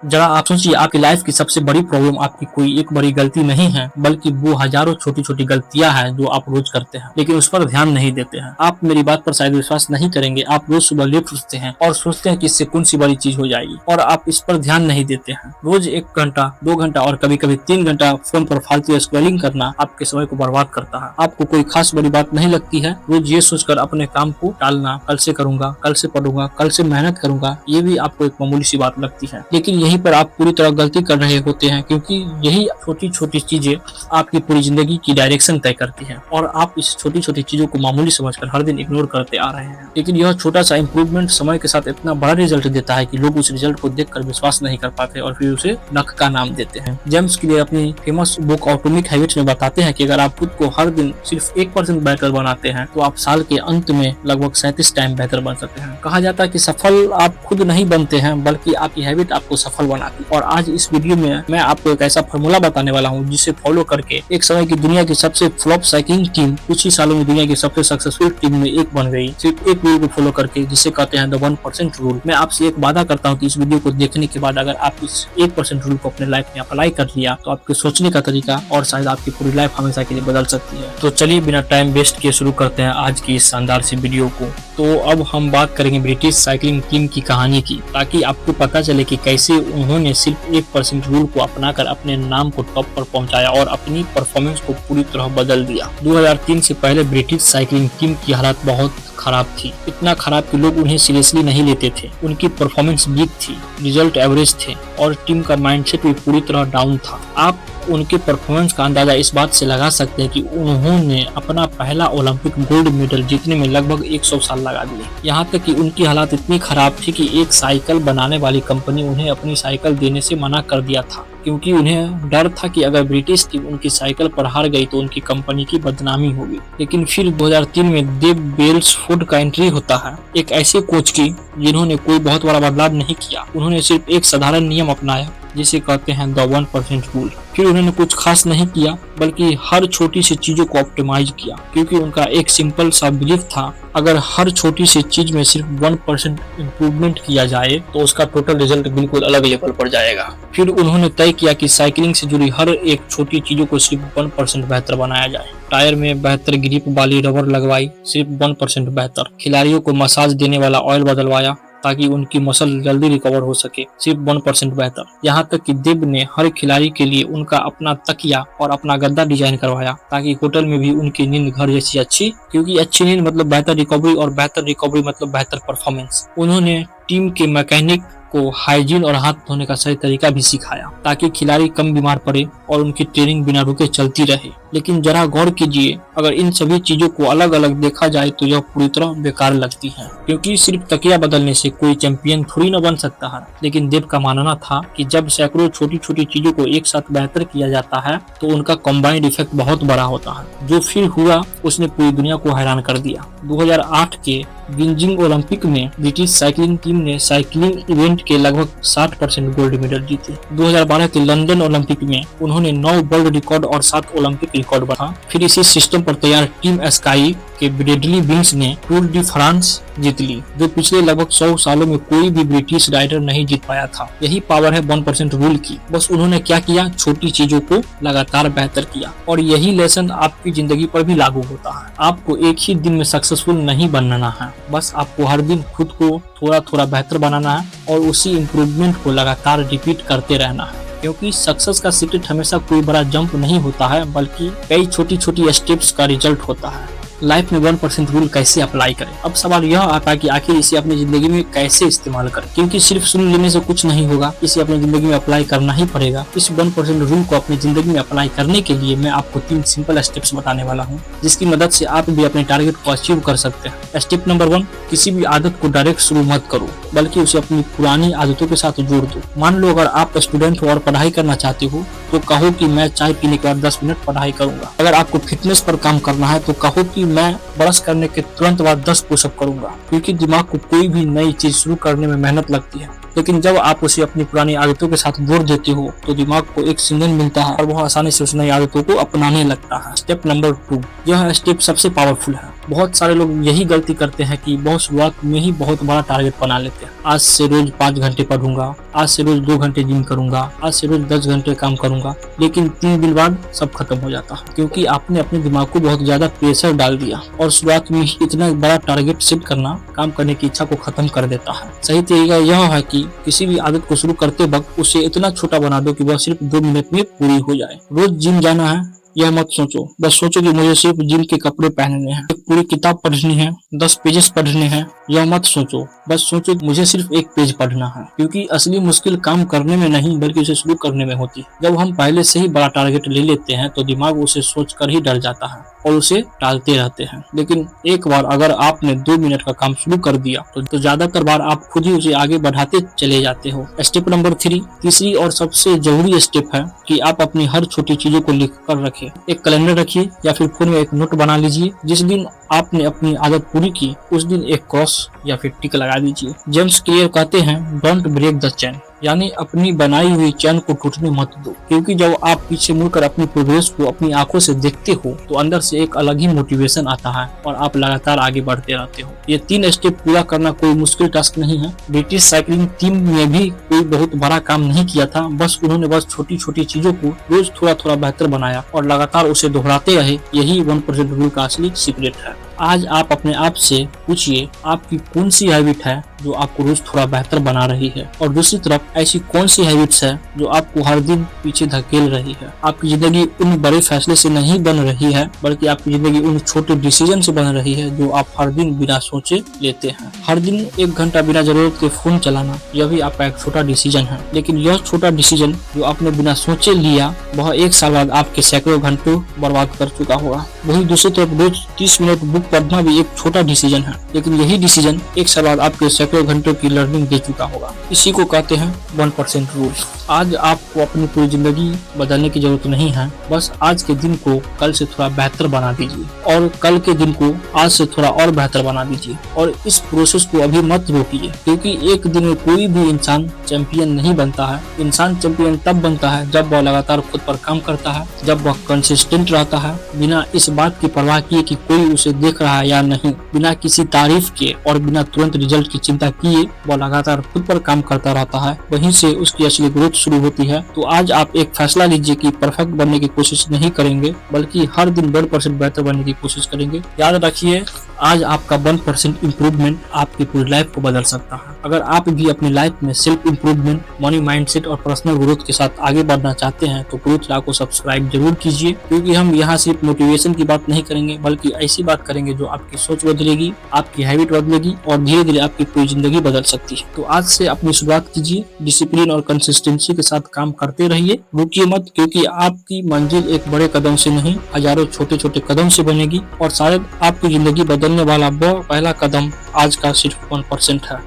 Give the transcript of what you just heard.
जरा आप सोचिए, आपकी लाइफ की सबसे बड़ी प्रॉब्लम आपकी कोई एक बड़ी गलती नहीं है, बल्कि वो हजारों छोटी छोटी गलतियां हैं जो आप रोज करते हैं, लेकिन उस पर ध्यान नहीं देते हैं। आप मेरी बात पर शायद विश्वास नहीं करेंगे। आप रोज सुबह लेट उठते हैं और सोचते हैं कि इससे कौन सी बड़ी चीज हो जाएगी, और आप इस पर ध्यान नहीं देते हैं। रोज 1 घंटा, 2 घंटा और कभी कभी 3 घंटा फोन पर फालतू स्क्रॉलिंग करना आपके समय को बर्बाद करता है। आपको कोई खास बड़ी बात नहीं लगती है। रोज ये सोचकर अपने काम को टालना, कल से करूंगा, कल से पढ़ूंगा, कल से मेहनत करूंगा, ये भी आपको एक मामूली सी बात लगती है। लेकिन यहीं पर आप पूरी तरह गलती कर रहे होते हैं, क्योंकि यही छोटी छोटी चीजें आपकी पूरी जिंदगी की डायरेक्शन तय करती हैं, और आप इस छोटी छोटी चीजों को मामूली समझकर हर दिन इग्नोर करते आ रहे हैं। लेकिन यह छोटा सा इंप्रूवमेंट समय के साथ इतना बड़ा रिजल्ट देता है कि लोग उस रिजल्ट को देखकर विश्वास नहीं कर पाते और फिर उसे नख का नाम देते हैं। जेम्स क्लियर अपनी फेमस बुक एटॉमिक हैबिट्स में बताते हैं कि अगर आप खुद को हर दिन सिर्फ 1% बेहतर बनाते हैं तो आप साल के अंत में लगभग 37 टाइम बेहतर बन सकते हैं। कहा जाता है कि सफल आप खुद नहीं बनते हैं, बल्कि आपकी हैबिट आपको सफल बनाती है। और आज इस वीडियो में मैं आपको एक ऐसा फॉर्मूला बताने वाला हूं जिसे फॉलो करके एक समय की दुनिया की सबसे फ्लॉप साइकिलिंग टीम कुछ ही सालों में दुनिया की सबसे सक्सेसफुल टीम में एक बन गई, सिर्फ एक रूल को फॉलो करके, जिसे कहते हैं द 1% रूल। मैं आपसे एक वादा करता हूं कि इस वीडियो को देखने के बाद अगर आप इस 1% रूल को अपने लाइफ में अप्लाई कर लिया तो आपके सोचने का तरीका और शायद आपकी पूरी लाइफ हमेशा के लिए बदल सकती है। तो चलिए बिना टाइम वेस्ट किए शुरू करते हैं आज की इस शानदार सी वीडियो को। तो अब हम बात करेंगे ब्रिटिश साइकिलिंग टीम की कहानी की, ताकि आपको पता चले कि कैसे उन्होंने सिर्फ 1% रूल को अपनाकर अपने नाम को टॉप पर पहुंचाया और अपनी परफॉर्मेंस को पूरी तरह बदल दिया। 2003 से पहले ब्रिटिश साइकिलिंग टीम की हालत बहुत खराब थी, इतना खराब कि लोग उन्हें सीरियसली नहीं लेते थे। उनकी परफॉर्मेंस वीक थी, रिजल्ट एवरेज थे और टीम का माइंडसेट भी पूरी तरह डाउन था। आप उनके परफॉर्मेंस का अंदाजा इस बात से लगा सकते हैं कि उन्होंने अपना पहला ओलंपिक गोल्ड मेडल जीतने में लगभग 100 साल लगा दिए। यहाँ तक कि उनकी हालत इतनी खराब थी कि एक साइकिल बनाने वाली कंपनी उन्हें अपनी साइकिल देने से मना कर दिया था, क्योंकि उन्हें डर था कि अगर ब्रिटिश टीम उनकी साइकिल पर हार गई तो उनकी कंपनी की बदनामी होगी। लेकिन फिर 2003 में डेव बेल्सफोर्ड का एंट्री होता है, एक ऐसे कोच की जिन्होंने कोई बहुत बड़ा बदलाव नहीं किया। उन्होंने सिर्फ एक साधारण नियम अपनाया जिसे कहते हैं द 1% रूल। फिर उन्होंने कुछ खास नहीं किया, बल्कि हर छोटी सी चीजों को ऑप्टिमाइज किया, क्योंकि उनका एक सिंपल सा बिलीफ था, अगर हर छोटी सी चीज में सिर्फ 1% इम्प्रूवमेंट किया जाए तो उसका टोटल रिजल्ट बिल्कुल अलग लेवल पर जाएगा। फिर उन्होंने तय किया कि साइकिलिंग से जुड़ी हर एक छोटी चीजों को सिर्फ 1% बेहतर बनाया जाए। टायर में बेहतर ग्रिप वाली रबर लगवाई, सिर्फ 1% बेहतर। खिलाड़ियों को मसाज देने वाला ऑयल बदलवाया ताकि उनकी मसल जल्दी रिकवर हो सके, सिर्फ 1% बेहतर। यहाँ तक कि देव ने हर खिलाड़ी के लिए उनका अपना तकिया और अपना गद्दा डिजाइन करवाया ताकि होटल में भी उनकी नींद घर जैसी अच्छी, क्योंकि अच्छी नींद मतलब बेहतर रिकवरी और बेहतर रिकवरी मतलब बेहतर परफॉर्मेंस। उन्होंने टीम के मैकेनिक को हाइजीन और हाथ धोने का सही तरीका भी सिखाया ताकि खिलाड़ी कम बीमार पड़े और उनकी ट्रेनिंग बिना रुके चलती रहे। लेकिन जरा गौर कीजिए, अगर इन सभी चीजों को अलग अलग देखा जाए तो यह पूरी तरह बेकार लगती है, क्योंकि सिर्फ तकिया बदलने से कोई चैंपियन थोड़ी न बन सकता है। लेकिन देव का मानना था कि जब सैकड़ों छोटी छोटी चीजों को एक साथ बेहतर किया जाता है तो उनका कॉम्बाइंड इफेक्ट बहुत बड़ा होता है। जो फिर हुआ उसने पूरी दुनिया को हैरान कर दिया। 2008 के बीजिंग ओलंपिक में ब्रिटिश साइकिलिंग टीम ने साइकिलिंग इवेंट के लगभग 60% गोल्ड मेडल जीते। 2012 के लंदन ओलंपिक में उन्होंने 9 वर्ल्ड रिकॉर्ड और 7 ओलंपिक रिकॉर्ड बना। फिर इसी सिस्टम पर तैयार टीम स्काई के ब्रेडली विंग्स ने टूर डी फ्रांस जीत ली, जो पिछले लगभग 100 सालों में कोई भी ब्रिटिश राइडर नहीं जीत पाया था। यही पावर है 1% रूल की। बस उन्होंने क्या किया, छोटी चीजों को लगातार बेहतर किया, और यही लेसन आपकी जिंदगी पर भी लागू होता है। आपको एक ही दिन में सक्सेसफुल नहीं बनना है, बस आपको हर दिन खुद को थोड़ा थोड़ा बेहतर बनाना है और उसी इम्प्रूवमेंट को लगातार रिपीट करते रहना है, क्योंकि सक्सेस का सीक्रेट हमेशा कोई बड़ा जंप नहीं होता है, बल्कि कई छोटी छोटी स्टेप्स का रिजल्ट होता है। लाइफ में 1% रूल कैसे अप्लाई करें? अब सवाल यह आता है कि आखिर इसे अपनी जिंदगी में कैसे इस्तेमाल करें, क्योंकि सिर्फ सुन लेने से कुछ नहीं होगा, इसे अपनी जिंदगी में अप्लाई करना ही पड़ेगा। इस 1% रूल को अपनी जिंदगी में अप्लाई करने के लिए मैं आपको 3 सिंपल स्टेप्स बताने वाला हूँ, जिसकी मदद से आप भी अपने टारगेट को अचीव कर सकते हैं। स्टेप नंबर 1, किसी भी आदत को डायरेक्ट शुरू मत करो, बल्कि उसे अपनी पुरानी आदतों के साथ जोड़ दो। मान लो अगर आप स्टूडेंट हो और पढ़ाई करना चाहते हो तो कहो कि मैं चाय पीने के बाद 10 मिनट पढ़ाई करूंगा। अगर आपको फिटनेस पर काम करना है तो कहो कि मैं ब्रश करने के तुरंत बाद 10 पुशअप करूंगा, क्योंकि दिमाग को कोई भी नई चीज शुरू करने में मेहनत लगती है, लेकिन जब आप उसे अपनी पुरानी आदतों के साथ जोड़ देते हो तो दिमाग को एक सिग्नल मिलता है और वह आसानी से उस नई आदतों को अपनाने लगता है। स्टेप नंबर 2, यह स्टेप सबसे पावरफुल है। बहुत सारे लोग यही गलती करते हैं कि बहुत शुरुआत में ही बहुत बड़ा टारगेट बना लेते हैं। आज से रोज 5 घंटे पढ़ूंगा, आज से रोज 2 घंटे जिम करूंगा, आज से रोज 10 घंटे काम करूंगा, लेकिन 3 दिन बाद सब खत्म हो जाता है, क्योंकि आपने अपने दिमाग को बहुत ज्यादा प्रेशर डाल दिया और शुरुआत में ही इतना बड़ा टारगेट सेट करना काम करने की इच्छा को खत्म कर देता है। सही तरीका यह है कि किसी भी आदत को शुरू करते वक्त उसे इतना छोटा बना दो कि वह सिर्फ 2 मिनट में पूरी हो जाए। रोज जिम जाना है यह मत सोचो, बस सोचो कि मुझे सिर्फ जिम के कपड़े पहनने हैं, एक पूरी किताब पढ़नी है, 10 पेजेस पढ़ने हैं। यह मत सोचो, बस सोचो कि मुझे सिर्फ 1 पेज पढ़ना है, क्योंकि असली मुश्किल काम करने में नहीं बल्कि उसे शुरू करने में होती है। जब हम पहले से ही बड़ा टारगेट ले लेते हैं तो दिमाग उसे सोचकर ही डर जाता है और उसे टालते रहते हैं। लेकिन एक बार अगर आपने 2 मिनट का काम शुरू कर दिया तो ज्यादातर बार आप खुद ही उसे आगे बढ़ाते चले जाते हो। स्टेप नंबर 3, तीसरी और सबसे जरूरी स्टेप है कि आप अपनी हर छोटी चीजों को लिख कर रखें। एक कैलेंडर रखिए या फिर फोन में एक नोट बना लीजिए। जिस दिन आपने अपनी आदत पूरी की उस दिन एक क्रॉस या फिर टिक लगा दीजिए। जेम्स क्लियर कहते हैं, डोंट ब्रेक द चेन, यानी अपनी बनाई हुई चैन को टूटने मत दो, क्योंकि जब आप पीछे मुड़कर अपनी प्रोग्रेस को अपनी आंखों से देखते हो तो अंदर से एक अलग ही मोटिवेशन आता है और आप लगातार आगे बढ़ते रहते हो। ये 3 स्टेप पूरा करना कोई मुश्किल टास्क नहीं है। ब्रिटिश साइकिलिंग टीम ने भी कोई बहुत बड़ा काम नहीं किया था, उन्होंने छोटी छोटी चीजों को रोज थोड़ा थोड़ा बेहतर बनाया और लगातार उसे दोहराते रहे। यही 1% रूल का असली सीक्रेट है। आज आप अपने आप से पूछिए, आपकी कौन सी हैबिट है जो आपको रोज थोड़ा बेहतर बना रही है, और दूसरी तरफ ऐसी कौन सी हैबिट्स है जो आपको हर दिन पीछे धकेल रही है। आपकी जिंदगी उन बड़े फैसले से नहीं बन रही है, बल्कि आपकी जिंदगी उन छोटे डिसीजन से बन रही है जो आप हर दिन बिना सोचे लेते हैं। हर दिन 1 घंटा बिना जरूरत के फोन चलाना, यह भी आपका एक छोटा डिसीजन है, लेकिन यह छोटा डिसीजन जो आपने बिना सोचे लिया वह 1 साल बाद आपके सैकड़ों घंटों बर्बाद कर चुका होगा। वही दूसरी तरफ रोज 30 मिनट बुक पढ़ना भी एक छोटा डिसीजन है, लेकिन यही डिसीजन 1 साल बाद आपके सैकड़ों घंटों की लर्निंग दे चुका होगा। इसी को कहते हैं 1% रूल। आज आपको अपनी पूरी जिंदगी बदलने की जरूरत नहीं है, बस आज के दिन को कल से थोड़ा बेहतर बना दीजिए और कल के दिन को आज से थोड़ा और बेहतर बना दीजिए। और इस प्रोसेस को अभी मत रोकिए, क्योंकि एक दिन में कोई भी इंसान चैंपियन नहीं बनता है। इंसान चैंपियन तब बनता है जब वह लगातार खुद पर काम करता है, जब वह कंसिस्टेंट रहता है, बिना इस बात की परवाह किए कि कोई उसे देख रहा है या नहीं, बिना किसी तारीफ के और बिना तुरंत रिजल्ट की चिंता किए वह लगातार खुद पर काम करता रहता है। वहीं से उसकी असली ग्रोथ शुरू होती है। तो आज आप एक फैसला लीजिए कि परफेक्ट बनने की कोशिश नहीं करेंगे, बल्कि हर दिन 1% बेहतर बनने की कोशिश करेंगे। याद रखिए, आज आपका 1% इम्प्रूवमेंट आपकी पूरी लाइफ को बदल सकता है। अगर आप भी अपनी लाइफ में सेल्फ इम्प्रूवमेंट, मनी माइंडसेट और पर्सनल ग्रोथ के साथ आगे बढ़ना चाहते हैं तो ग्रोथ लॉ को सब्सक्राइब जरूर कीजिए, क्योंकि हम यहाँ सिर्फ मोटिवेशन की बात नहीं करेंगे बल्कि ऐसी बात करेंगे जो आपकी सोच बदलेगी, आपकी हैबिट बदलेगी और धीरे धीरे आपकी पूरी जिंदगी बदल सकती है। तो आज से अपनी शुरुआत कीजिए, डिसिप्लिन और कंसिस्टेंसी के साथ काम करते रहिए, रुकिए मत, क्योंकि आपकी मंजिल एक बड़े कदम से नहीं हजारों छोटे छोटे कदम से बनेगी और शायद आपकी जिंदगी बदलने वाला वो पहला कदम आज का सिर्फ 1% है।